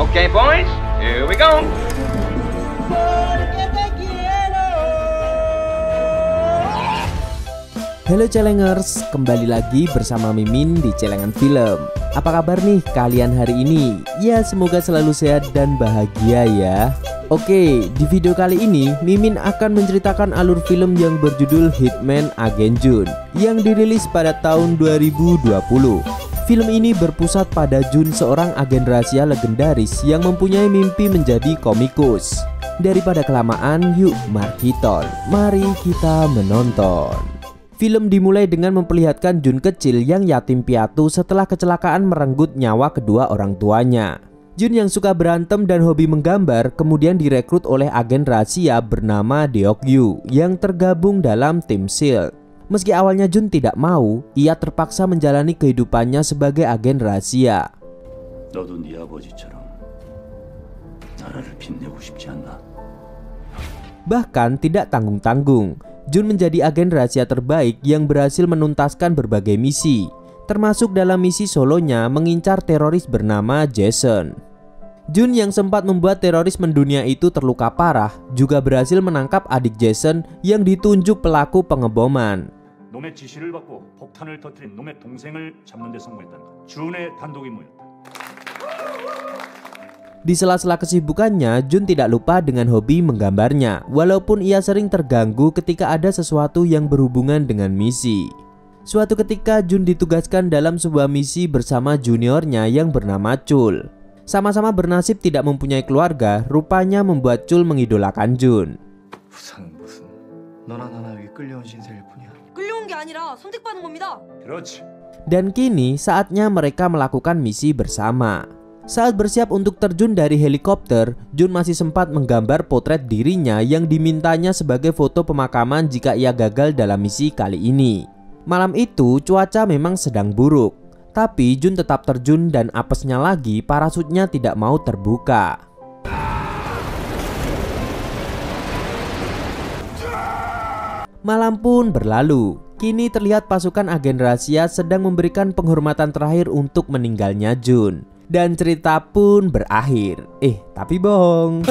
Okay, boys, here we go. Halo Celengers, kembali lagi bersama Mimin di Celengan Film. Apa kabar nih kalian hari ini? Ya semoga selalu sehat dan bahagia ya. Oke, di video kali ini Mimin akan menceritakan alur film yang berjudul Hitman Agent Jun yang dirilis pada tahun 2020. Film ini berpusat pada Jun, seorang agen rahasia legendaris yang mempunyai mimpi menjadi komikus. Daripada kelamaan, yuk mari kita menonton. Film dimulai dengan memperlihatkan Jun kecil yang yatim piatu setelah kecelakaan merenggut nyawa kedua orang tuanya. Jun yang suka berantem dan hobi menggambar kemudian direkrut oleh agen rahasia bernama Deokyu yang tergabung dalam tim SHIELD. Meski awalnya Jun tidak mau, ia terpaksa menjalani kehidupannya sebagai agen rahasia. Bahkan tidak tanggung-tanggung, Jun menjadi agen rahasia terbaik yang berhasil menuntaskan berbagai misi, termasuk dalam misi solonya mengincar teroris bernama Jason. Jun yang sempat membuat teroris mendunia itu terluka parah juga berhasil menangkap adik Jason yang ditunjuk pelaku pengeboman. Di sela-sela kesibukannya, Jun tidak lupa dengan hobi menggambarnya, walaupun ia sering terganggu ketika ada sesuatu yang berhubungan dengan misi. Suatu ketika Jun ditugaskan dalam sebuah misi bersama juniornya yang bernama Chul. Sama-sama bernasib tidak mempunyai keluarga, rupanya membuat Chul mengidolakan Jun. Dan kini saatnya mereka melakukan misi bersama. Saat bersiap untuk terjun dari helikopter, Jun masih sempat menggambar potret dirinya yang dimintanya sebagai foto pemakaman jika ia gagal dalam misi kali ini. Malam itu cuaca memang sedang buruk, tapi Jun tetap terjun dan apesnya lagi parasutnya tidak mau terbuka. Malam pun berlalu. Kini terlihat pasukan agen rahasia sedang memberikan penghormatan terakhir untuk meninggalnya Jun. Dan cerita pun berakhir. Tapi bohong.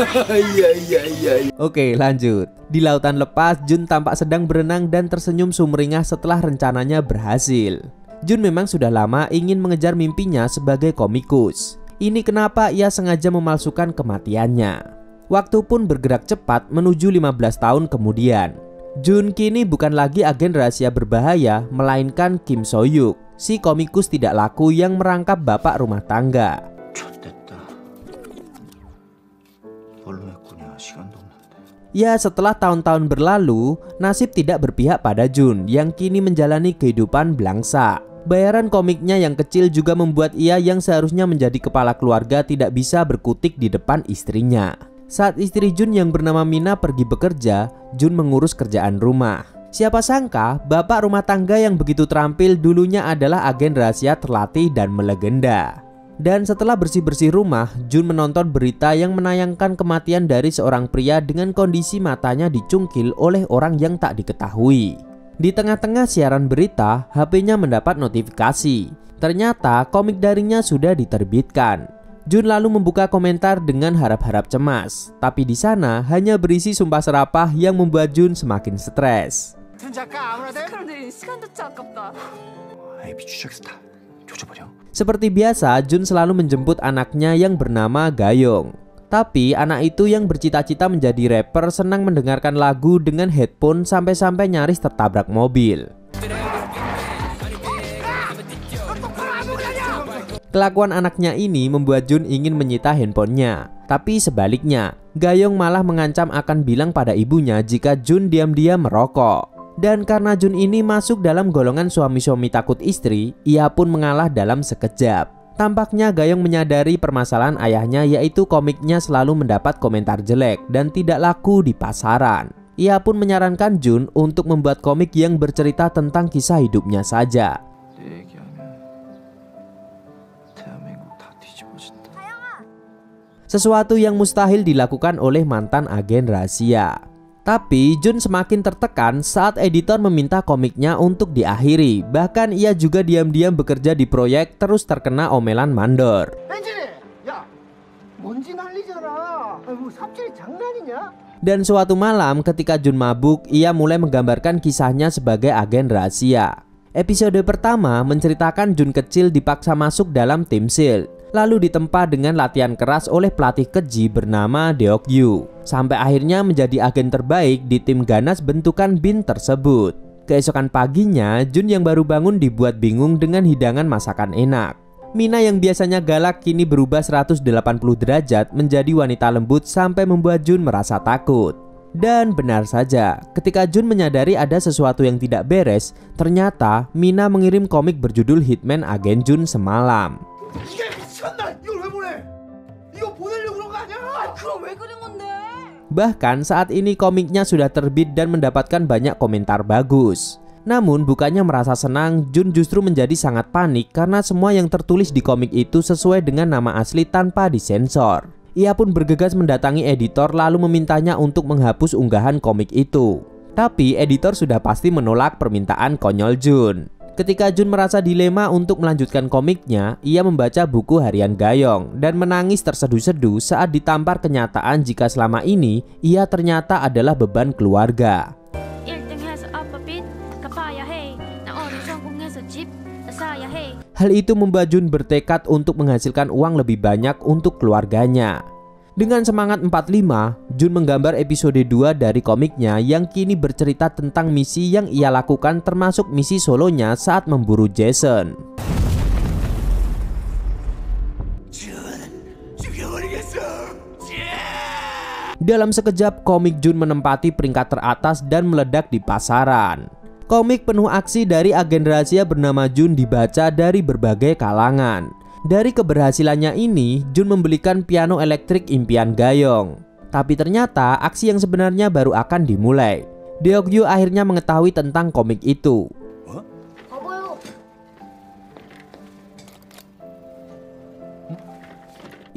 Oke, lanjut. Di lautan lepas, Jun tampak sedang berenang dan tersenyum sumringah setelah rencananya berhasil. Jun memang sudah lama ingin mengejar mimpinya sebagai komikus. Ini kenapa ia sengaja memalsukan kematiannya. Waktu pun bergerak cepat menuju 15 tahun kemudian. Jun kini bukan lagi agen rahasia berbahaya, melainkan Kim So-hyuk, si komikus tidak laku yang merangkap bapak rumah tangga. Ya, setelah tahun-tahun berlalu, nasib tidak berpihak pada Jun yang kini menjalani kehidupan belangsa. Bayaran komiknya yang kecil juga membuat ia yang seharusnya menjadi kepala keluarga tidak bisa berkutik di depan istrinya. Saat istri Jun yang bernama Mina pergi bekerja, Jun mengurus kerjaan rumah. Siapa sangka bapak rumah tangga yang begitu terampil dulunya adalah agen rahasia terlatih dan melegenda. Dan setelah bersih-bersih rumah, Jun menonton berita yang menayangkan kematian dari seorang pria dengan kondisi matanya dicungkil oleh orang yang tak diketahui. Di tengah-tengah siaran berita, HP-nya mendapat notifikasi. Ternyata komik darinya sudah diterbitkan. Jun lalu membuka komentar dengan harap-harap cemas, tapi di sana hanya berisi sumpah serapah yang membuat Jun semakin stres. Seperti biasa, Jun selalu menjemput anaknya yang bernama Gayong. Tapi anak itu yang bercita-cita menjadi rapper senang mendengarkan lagu dengan headphone sampai-sampai nyaris tertabrak mobil. Kelakuan anaknya ini membuat Jun ingin menyita handphonenya. Tapi sebaliknya, Gayong malah mengancam akan bilang pada ibunya jika Jun diam-diam merokok. Dan karena Jun ini masuk dalam golongan suami-suami takut istri, ia pun mengalah dalam sekejap. Tampaknya Gayong menyadari permasalahan ayahnya, yaitu komiknya selalu mendapat komentar jelek dan tidak laku di pasaran. Ia pun menyarankan Jun untuk membuat komik yang bercerita tentang kisah hidupnya saja. Sesuatu yang mustahil dilakukan oleh mantan agen rahasia. Tapi Jun semakin tertekan saat editor meminta komiknya untuk diakhiri. Bahkan ia juga diam-diam bekerja di proyek terus terkena omelan mandor. 먼지 난리잖아. 뭐 삽질이 장난이냐? Dan suatu malam ketika Jun mabuk, ia mulai menggambarkan kisahnya sebagai agen rahasia. Episode pertama menceritakan Jun kecil dipaksa masuk dalam tim SEAL, lalu ditempa dengan latihan keras oleh pelatih keji bernama Deok-yu, sampai akhirnya menjadi agen terbaik di tim ganas bentukan Bin tersebut. Keesokan paginya, Jun yang baru bangun dibuat bingung dengan hidangan masakan enak. Mina yang biasanya galak kini berubah 180 derajat menjadi wanita lembut sampai membuat Jun merasa takut. Dan benar saja, ketika Jun menyadari ada sesuatu yang tidak beres, ternyata Mina mengirim komik berjudul Hitman Agen Jun semalam. Bahkan saat ini komiknya sudah terbit dan mendapatkan banyak komentar bagus. Namun bukannya merasa senang, Jun justru menjadi sangat panik karena semua yang tertulis di komik itu sesuai dengan nama asli tanpa disensor. Ia pun bergegas mendatangi editor lalu memintanya untuk menghapus unggahan komik itu. Tapi editor sudah pasti menolak permintaan konyol Jun. Ketika Jun merasa dilema untuk melanjutkan komiknya, ia membaca buku harian Gayong dan menangis terseduh-seduh saat ditampar kenyataan jika selama ini ia ternyata adalah beban keluarga. Hal itu membuat Jun bertekad untuk menghasilkan uang lebih banyak untuk keluarganya. Dengan semangat 45, Jun menggambar episode 2 dari komiknya yang kini bercerita tentang misi yang ia lakukan termasuk misi solonya saat memburu Jason. Dalam sekejap, komik Jun menempati peringkat teratas dan meledak di pasaran. Komik penuh aksi dari agen rahasia bernama Jun dibaca dari berbagai kalangan. Dari keberhasilannya ini, Jun membelikan piano elektrik impian Gayong. Tapi ternyata aksi yang sebenarnya baru akan dimulai. Deok-yu akhirnya mengetahui tentang komik itu.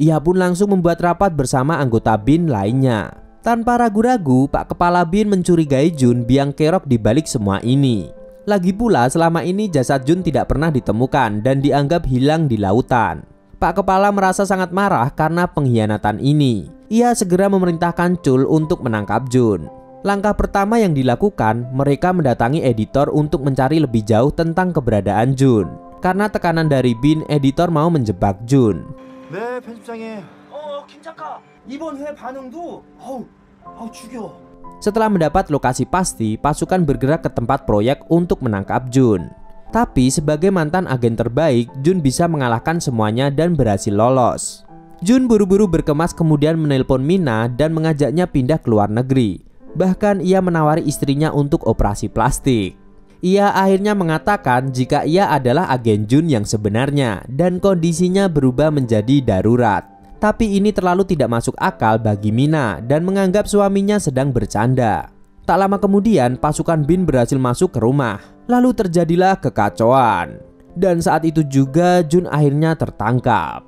Ia pun langsung membuat rapat bersama anggota Bin lainnya. Tanpa ragu-ragu, Pak Kepala Bin mencurigai Jun biang kerok di balik semua ini. Lagi pula selama ini jasad Jun tidak pernah ditemukan dan dianggap hilang di lautan. Pak Kepala merasa sangat marah karena pengkhianatan ini. Ia segera memerintahkan Chul untuk menangkap Jun. Langkah pertama yang dilakukan, mereka mendatangi editor untuk mencari lebih jauh tentang keberadaan Jun. Karena tekanan dari Bin, editor mau menjebak Jun. 네, 편집장님. 김작가. 이번 회 반응도 죽여. Setelah mendapat lokasi pasti, pasukan bergerak ke tempat proyek untuk menangkap Jun. Tapi sebagai mantan agen terbaik, Jun bisa mengalahkan semuanya dan berhasil lolos. Jun buru-buru berkemas kemudian menelpon Mina dan mengajaknya pindah ke luar negeri. Bahkan ia menawari istrinya untuk operasi plastik. Ia akhirnya mengatakan jika ia adalah agen Jun yang sebenarnya dan kondisinya berubah menjadi darurat. Tapi ini terlalu tidak masuk akal bagi Mina dan menganggap suaminya sedang bercanda. Tak lama kemudian pasukan Bin berhasil masuk ke rumah. Lalu terjadilah kekacauan. Dan saat itu juga Jun akhirnya tertangkap.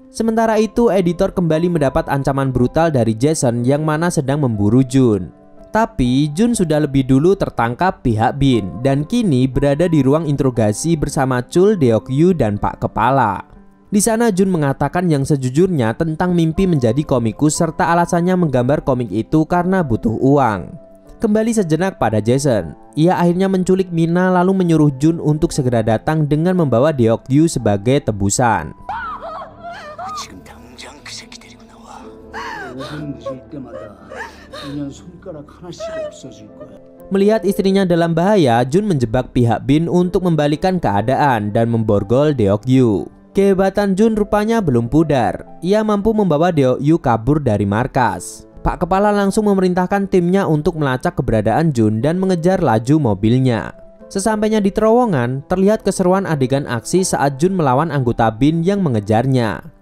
Sementara itu editor kembali mendapat ancaman brutal dari Jason yang mana sedang memburu Jun. Tapi Jun sudah lebih dulu tertangkap pihak Bin dan kini berada di ruang interogasi bersama Chul, Deok-yu, dan Pak Kepala. Di sana Jun mengatakan yang sejujurnya tentang mimpi menjadi komikus serta alasannya menggambar komik itu karena butuh uang. Kembali sejenak pada Jason, ia akhirnya menculik Mina lalu menyuruh Jun untuk segera datang dengan membawa Deok-yu sebagai tebusan. Melihat istrinya dalam bahaya, Jun menjebak pihak Bin untuk membalikan keadaan dan memborgol Deok-yu. Kehebatan Jun rupanya belum pudar. Ia mampu membawa Deok-yu kabur dari markas. Pak Kepala langsung memerintahkan timnya untuk melacak keberadaan Jun dan mengejar laju mobilnya. Sesampainya di terowongan, terlihat keseruan adegan aksi saat Jun melawan anggota Bin yang mengejarnya.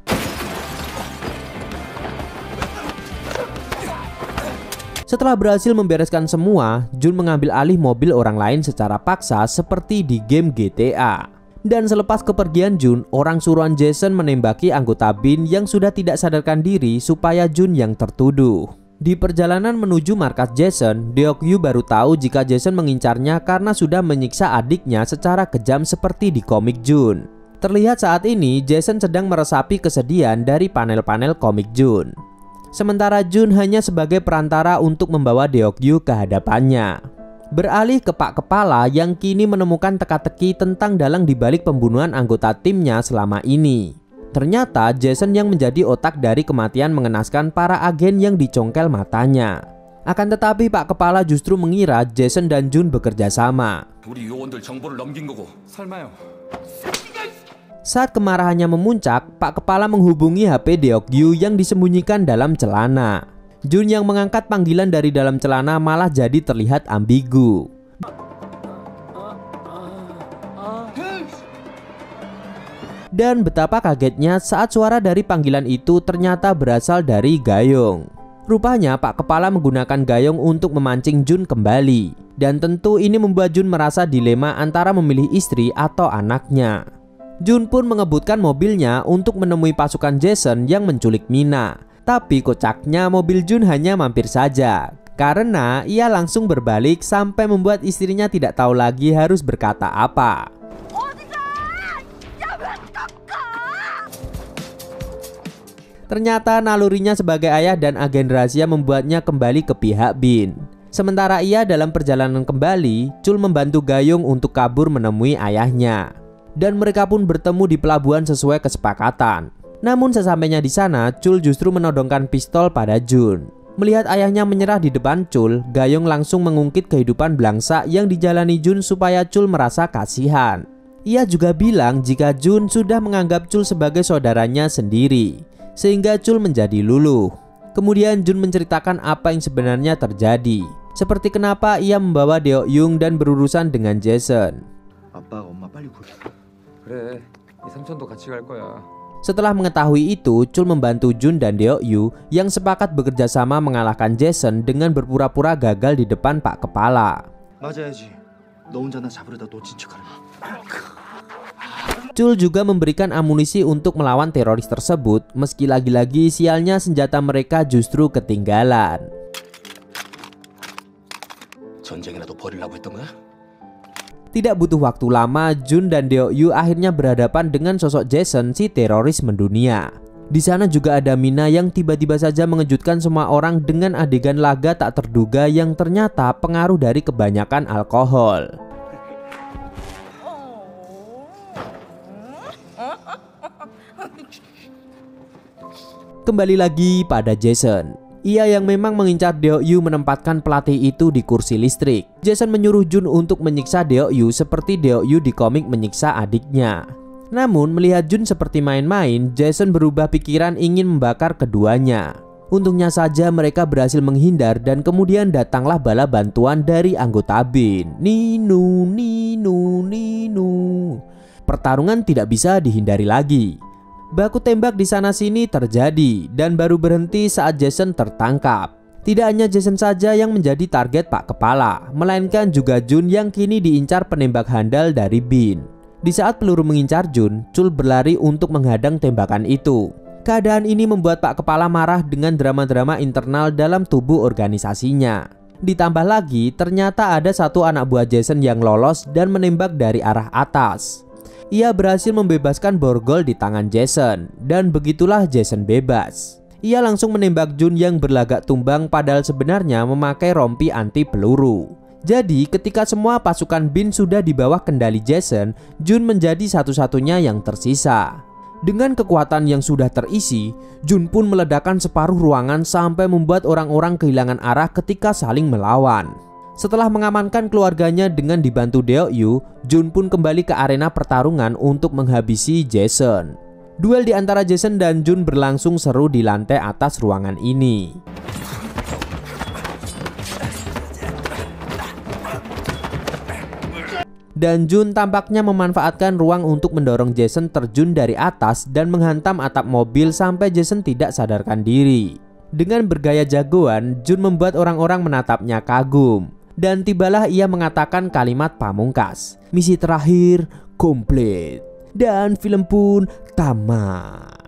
Setelah berhasil membereskan semua, Jun mengambil alih mobil orang lain secara paksa seperti di game GTA. Dan selepas kepergian Jun, orang suruhan Jason menembaki anggota Bin yang sudah tidak sadarkan diri supaya Jun yang tertuduh. Di perjalanan menuju markas Jason, Deok-yu baru tahu jika Jason mengincarnya karena sudah menyiksa adiknya secara kejam seperti di komik Jun. Terlihat saat ini Jason sedang meresapi kesedihan dari panel-panel komik Jun. Sementara Jun hanya sebagai perantara untuk membawa Deok-yu ke hadapannya. Beralih ke Pak Kepala yang kini menemukan teka-teki tentang dalang dibalik pembunuhan anggota timnya selama ini. Ternyata Jason yang menjadi otak dari kematian mengenaskan para agen yang dicongkel matanya. Akan tetapi Pak Kepala justru mengira Jason dan Jun bekerja sama. Saat kemarahannya memuncak, Pak Kepala menghubungi HP Deok-yu yang disembunyikan dalam celana. Jun yang mengangkat panggilan dari dalam celana malah jadi terlihat ambigu. Dan betapa kagetnya saat suara dari panggilan itu ternyata berasal dari Gayong. Rupanya Pak Kepala menggunakan Gayong untuk memancing Jun kembali. Dan tentu ini membuat Jun merasa dilema antara memilih istri atau anaknya. Jun pun mengebutkan mobilnya untuk menemui pasukan Jason yang menculik Mina. Tapi kocaknya mobil Jun hanya mampir saja, karena ia langsung berbalik sampai membuat istrinya tidak tahu lagi harus berkata apa. Ternyata nalurinya sebagai ayah dan agen rahasia membuatnya kembali ke pihak Bin. Sementara ia dalam perjalanan kembali, Chul membantu Gayong untuk kabur menemui ayahnya. Dan mereka pun bertemu di pelabuhan sesuai kesepakatan. Namun sesampainya di sana, Chul justru menodongkan pistol pada Jun. Melihat ayahnya menyerah di depan Chul, Gayong langsung mengungkit kehidupan belangsa yang dijalani Jun supaya Chul merasa kasihan. Ia juga bilang jika Jun sudah menganggap Chul sebagai saudaranya sendiri, sehingga Chul menjadi luluh. Kemudian Jun menceritakan apa yang sebenarnya terjadi, seperti kenapa ia membawa Deok-yung dan berurusan dengan Jason. Setelah mengetahui itu, Chul membantu Jun dan Deok-yu yang sepakat bekerja sama mengalahkan Jason dengan berpura-pura gagal di depan Pak Kepala. Chul juga memberikan amunisi untuk melawan teroris tersebut, meski lagi-lagi sialnya senjata mereka justru ketinggalan. Tidak butuh waktu lama, Jun dan Deok-yu akhirnya berhadapan dengan sosok Jason, si teroris mendunia. Di sana juga ada Mina yang tiba-tiba saja mengejutkan semua orang dengan adegan laga tak terduga yang ternyata pengaruh dari kebanyakan alkohol. Kembali lagi pada Jason. Ia yang memang mengincar Deok-yu menempatkan pelatih itu di kursi listrik. Jason menyuruh Jun untuk menyiksa Deok-yu seperti Deok-yu di komik menyiksa adiknya. Namun melihat Jun seperti main-main, Jason berubah pikiran ingin membakar keduanya. Untungnya saja mereka berhasil menghindar dan kemudian datanglah bala bantuan dari anggota Bin. Ninu. Pertarungan tidak bisa dihindari lagi. Baku tembak di sana-sini terjadi dan baru berhenti saat Jason tertangkap. Tidak hanya Jason saja yang menjadi target Pak Kepala, melainkan juga Jun yang kini diincar penembak handal dari Bin. Di saat peluru mengincar Jun, Chul berlari untuk menghadang tembakan itu. Keadaan ini membuat Pak Kepala marah dengan drama-drama internal dalam tubuh organisasinya. Ditambah lagi, ternyata ada satu anak buah Jason yang lolos dan menembak dari arah atas. Ia berhasil membebaskan borgol di tangan Jason, dan begitulah Jason bebas. Ia langsung menembak Jun yang berlagak tumbang padahal sebenarnya memakai rompi anti peluru. Jadi ketika semua pasukan Bin sudah di bawah kendali Jason, Jun menjadi satu-satunya yang tersisa. Dengan kekuatan yang sudah terisi, Jun pun meledakkan separuh ruangan sampai membuat orang-orang kehilangan arah ketika saling melawan. Setelah mengamankan keluarganya dengan dibantu Deok-yu, Jun pun kembali ke arena pertarungan untuk menghabisi Jason. Duel di antara Jason dan Jun berlangsung seru di lantai atas ruangan ini. Dan Jun tampaknya memanfaatkan ruang untuk mendorong Jason terjun dari atas dan menghantam atap mobil sampai Jason tidak sadarkan diri. Dengan bergaya jagoan, Jun membuat orang-orang menatapnya kagum. Dan tibalah ia mengatakan kalimat pamungkas. Misi terakhir komplit. Dan film pun tamat.